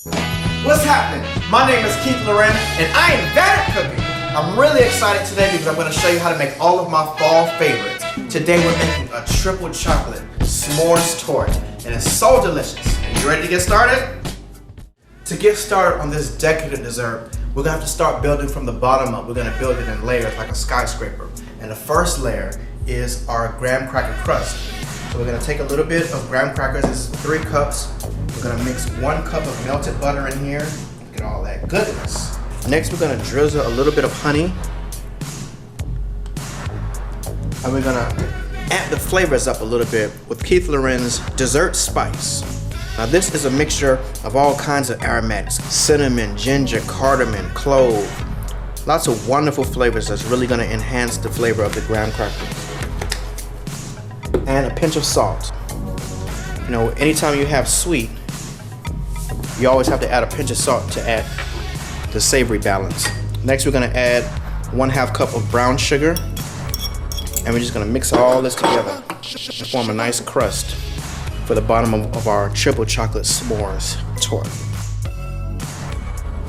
What's happening? My name is Lorren, and I am bad at cooking. I'm really excited today because I'm going to show you how to make all of my fall favorites. Today we're making a triple chocolate Smores Torte, and it's so delicious. Are you ready to get started? To get started on this decadent dessert, we're going to have to start building from the bottom up. We're going to build it in layers like a skyscraper. And the first layer is our graham cracker crust. So we're going to take a little bit of graham crackers. This is 3 cups. We're going to mix 1 cup of melted butter in here. Get all that goodness. Next, we're going to drizzle a little bit of honey. And we're going to amp the flavors up a little bit with Lorren's dessert spice. Now this is a mixture of all kinds of aromatics: cinnamon, ginger, cardamom, clove. Lots of wonderful flavors that's really going to enhance the flavor of the graham crackers. And a pinch of salt. You know, anytime you have sweet, you always have to add a pinch of salt to add the savory balance. Next, we're going to add 1/2 cup of brown sugar. And we're just going to mix all this together and form a nice crust for the bottom of our triple chocolate s'mores torte.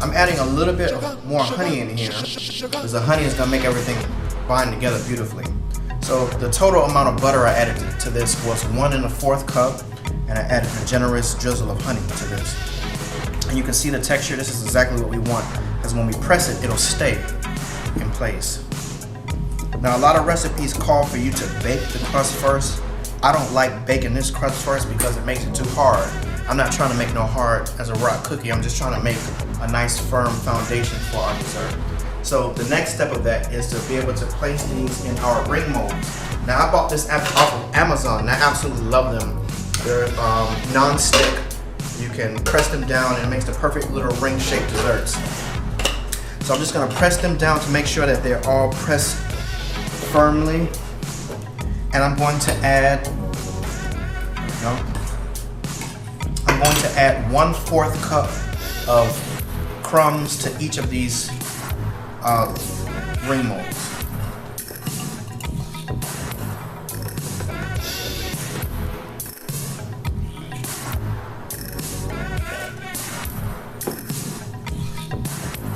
I'm adding a little bit more honey in here because the honey is going to make everything bind together beautifully. So the total amount of butter I added to this was 1 1/4 cup, and I added a generous drizzle of honey to this. And you can see the texture. This is exactly what we want, because when we press it, it'll stay in place. Now a lot of recipes call for you to bake the crust first. I don't like baking this crust first because it makes it too hard. I'm not trying to make no hard as a rock cookie. I'm just trying to make a nice firm foundation for our dessert. So the next step of that is to be able to place these in our ring molds. Now I bought this off of Amazon and I absolutely love them. They're non-stick. You can press them down and it makes the perfect little ring-shaped desserts. So I'm just gonna press them down to make sure that they're all pressed firmly. And I'm going to add, I'm going to add 1/4 cup of crumbs to each of these ring molds.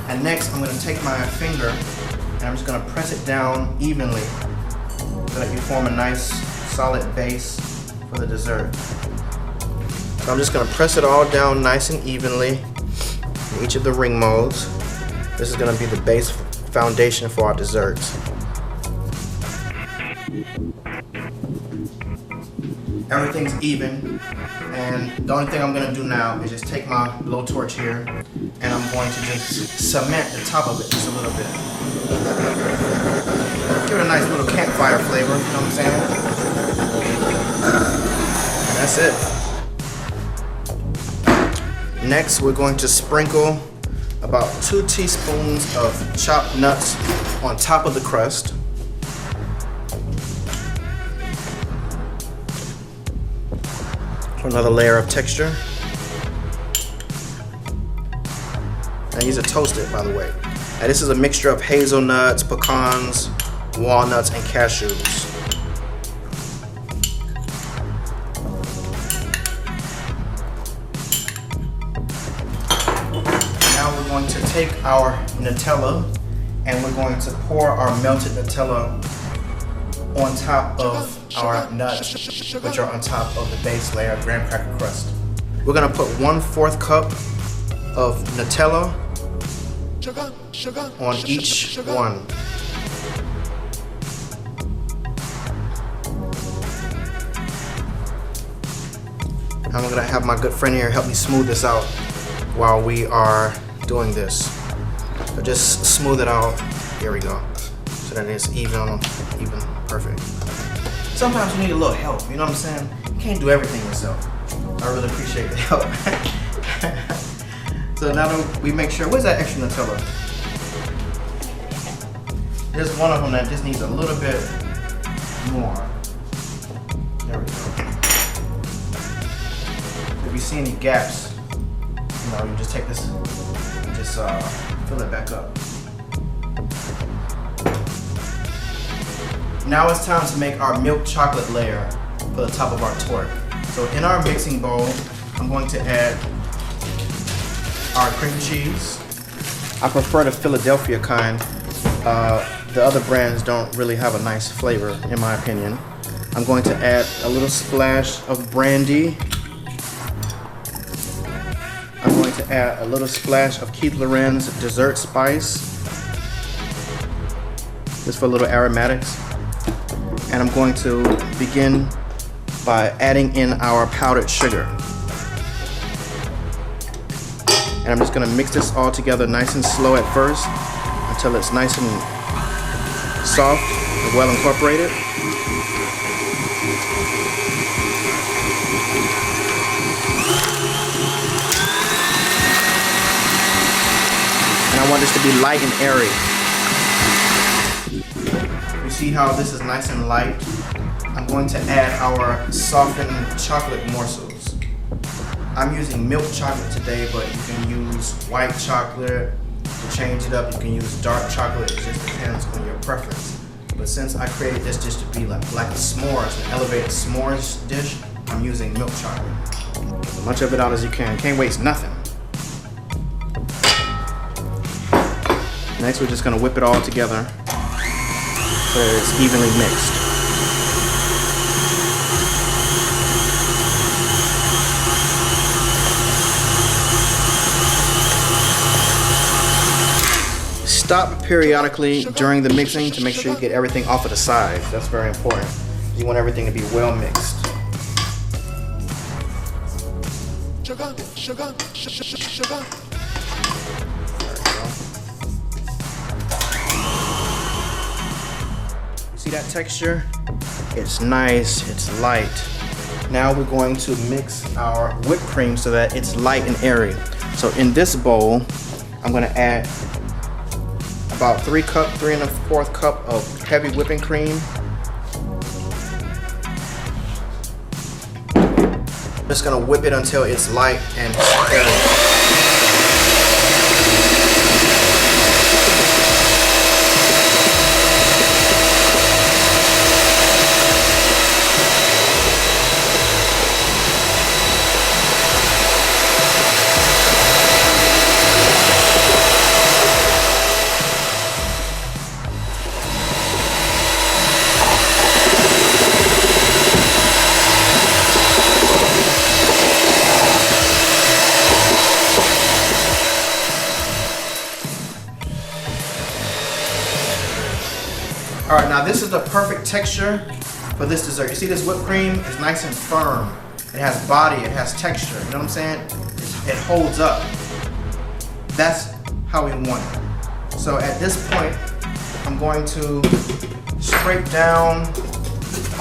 And next, I'm going to take my finger and I'm just going to press it down evenly so that you form a nice solid base for the dessert. So I'm just going to press it all down nice and evenly in each of the ring molds. This is going to be the base foundation for our desserts. Everything's even, and the only thing I'm going to do now is just take my blowtorch here and I'm going to just cement the top of it just a little bit. Give it a nice little campfire flavor, you know what I'm saying? And that's it. Next, we're going to sprinkle about 2 teaspoons of chopped nuts on top of the crust. For another layer of texture. And these are toasted, by the way. And this is a mixture of hazelnuts, pecans, walnuts, and cashews. Now we're going to take our Nutella and we're going to pour our melted Nutella on top of our nuts, which are on top of the base layer of graham cracker crust. We're gonna put 1/4 cup of Nutella on each one. I'm gonna have my good friend here help me smooth this out while we are doing this. So just smooth it out. Here we go. So that it's even, perfect. Sometimes you need a little help, you know what I'm saying? You can't do everything yourself. I really appreciate the help. So now that we make sure, where's that extra Nutella? There's one of them that just needs a little bit more. There we go. If you see any gaps, you know, you just take this and just fill it back up. Now it's time to make our milk chocolate layer for the top of our torte. So in our mixing bowl, I'm going to add our cream cheese. I prefer the Philadelphia kind. The other brands don't really have a nice flavor, in my opinion. I'm going to add a little splash of brandy. I'm going to add a little splash of Keith Lorren's dessert spice, just for a little aromatics. And I'm going to begin by adding in our powdered sugar. And I'm just going to mix this all together nice and slow at first until it's nice and soft and well incorporated. And I want this to be light and airy. You see how this is nice and light? I'm going to add our softened chocolate morsels. I'm using milk chocolate today, but you can use white chocolate to change it up. You can use dark chocolate. It just depends on your preference. But since I created this dish to be like a s'mores, an elevated s'mores dish, I'm using milk chocolate. As much of it out as you can. Can't waste nothing. Next, we're just going to whip it all together so it's evenly mixed. Stop periodically during the mixing to make sure you get everything off of the sides. That's very important. You want everything to be well mixed. See that texture? It's nice, it's light. Now we're going to mix our whipped cream so that it's light and airy. So in this bowl, I'm going to add about 3 1/4 cup of heavy whipping cream. Just gonna whip it until it's light and airy. All right, now this is the perfect texture for this dessert. You see this whipped cream is nice and firm. It has body, it has texture, you know what I'm saying? It holds up. That's how we want it. So at this point, I'm going to scrape down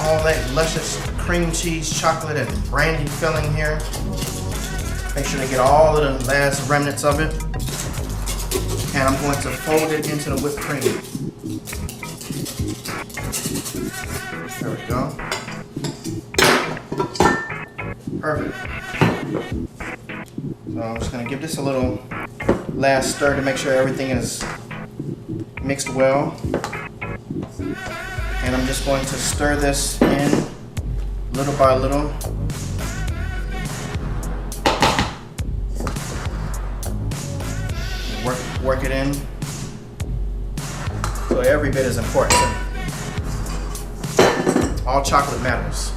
all that luscious cream cheese, chocolate, and brandy filling here. Make sure to get all of the last remnants of it. And I'm going to fold it into the whipped cream. There we go. Perfect. So I'm just going to give this a little last stir to make sure everything is mixed well. And I'm just going to stir this in little by little. Work it in. So every bit is important. All chocolate matters.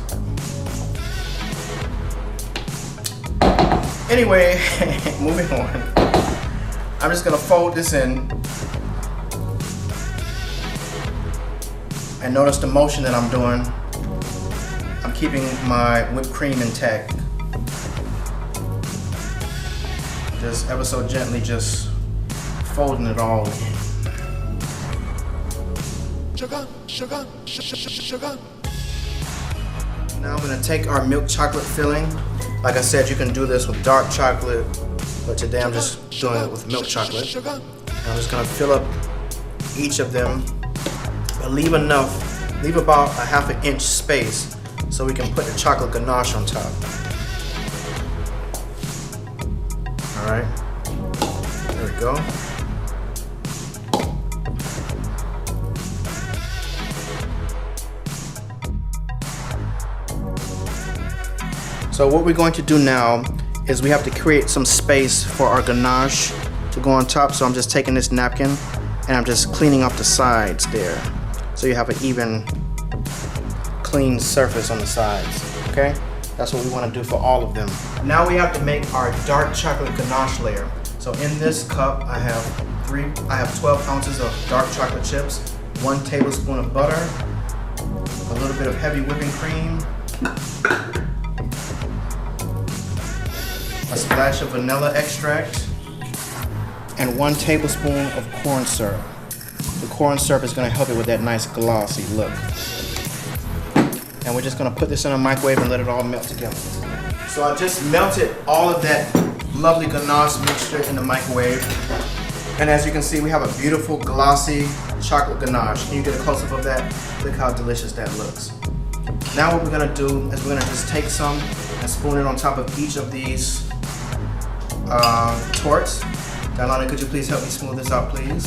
Anyway, moving on. I'm just gonna fold this in. And notice the motion that I'm doing. I'm keeping my whipped cream intact. Just ever so gently, just folding it all in. Now I'm going to take our milk chocolate filling. Like I said, you can do this with dark chocolate, but today I'm just doing it with milk chocolate. And I'm just going to fill up each of them, but leave about a 1/2 inch space so we can put the chocolate ganache on top. All right, there we go. So what we're going to do now is we have to create some space for our ganache to go on top. So I'm just taking this napkin and I'm just cleaning off the sides there. So you have an even, clean surface on the sides, okay? That's what we want to do for all of them. Now we have to make our dark chocolate ganache layer. So in this cup, I have 12 ounces of dark chocolate chips, 1 tablespoon of butter, a little bit of heavy whipping cream, a splash of vanilla extract, and 1 tablespoon of corn syrup. The corn syrup is going to help it with that nice glossy look. And we're just going to put this in a microwave and let it all melt together. So I just melted all of that lovely ganache mixture in the microwave. And as you can see, we have a beautiful glossy chocolate ganache. Can you get a close-up of that? Look how delicious that looks. Now what we're going to do is we're going to just take some and spoon it on top of each of these torts. Dialana, could you please help me smooth this out, please?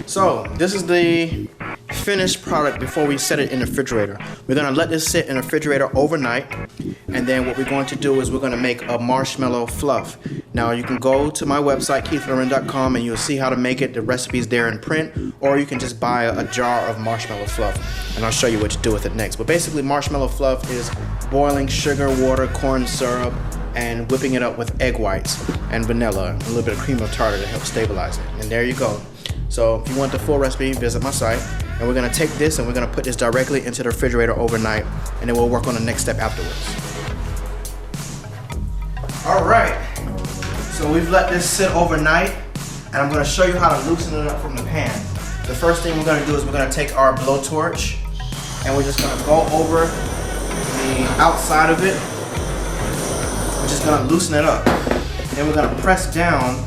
So this is the finished product before we set it in the refrigerator. We're gonna let this sit in the refrigerator overnight, and then what we're going to do is we're gonna make a marshmallow fluff. Now you can go to my website, keithlorren.com, and you'll see how to make it. The recipe's there in print, or you can just buy a jar of marshmallow fluff, and I'll show you what to do with it next. But basically, marshmallow fluff is boiling sugar, water, corn syrup, and whipping it up with egg whites and vanilla, a little bit of cream of tartar to help stabilize it. And there you go. So if you want the full recipe, visit my site. And we're gonna take this and we're gonna put this directly into the refrigerator overnight, and then we'll work on the next step afterwards. All right, so we've let this sit overnight, and I'm gonna show you how to loosen it up from the pan. The first thing we're gonna do is we're gonna take our blowtorch, and we're just gonna go over the outside of it. We're just gonna loosen it up. Then we're gonna press down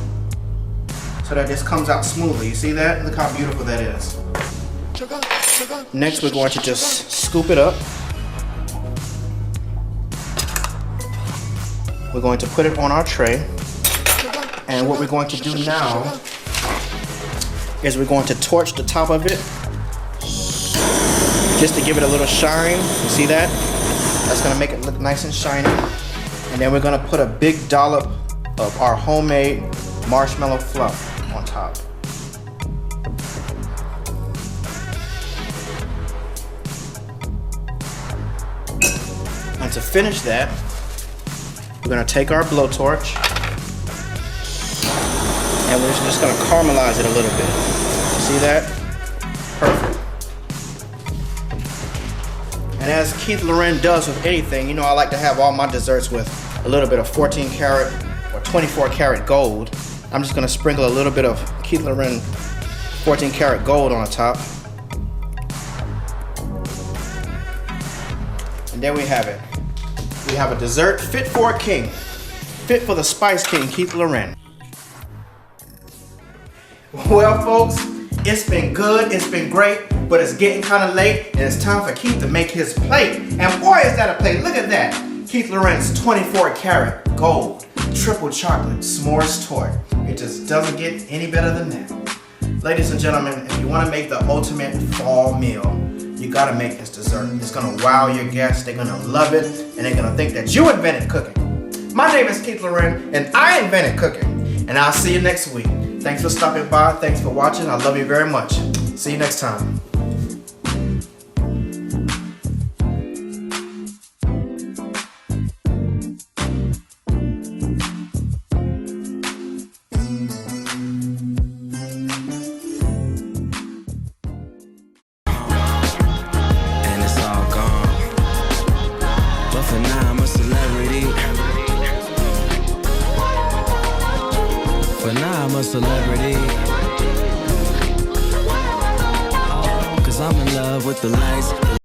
so that this comes out smoothly. You see that? Look how beautiful that is. Next, we're going to just scoop it up. We're going to put it on our tray. And what we're going to do now is we're going to torch the top of it just to give it a little shine. You see that? That's gonna make it look nice and shiny. And then we're gonna put a big dollop of our homemade marshmallow fluff on top. And to finish that, we're gonna take our blowtorch and we're just gonna caramelize it a little bit. See that? Perfect. And as Keith Lorren does with anything, you know, I like to have all my desserts with a little bit of 14 karat or 24 karat gold. I'm just gonna sprinkle a little bit of Keith Lorren 14 karat gold on the top. And there we have it. We have a dessert fit for a king. Fit for the Spice King, Keith Lorren. Well, folks, it's been good, it's been great, but it's getting kind of late, and it's time for Keith to make his plate. And boy, is that a plate. Look at that. Keith Lorren's 24 karat gold triple chocolate s'mores torte. It just doesn't get any better than that. Ladies and gentlemen, if you want to make the ultimate fall meal, you gotta make this dessert. It's gonna wow your guests, they're gonna love it, and they're gonna think that you invented cooking. My name is Keith Lorren, and I invented cooking. And I'll see you next week. Thanks for stopping by, thanks for watching, I love you very much. See you next time. But now I'm a celebrity. Cause I'm in love with the lights.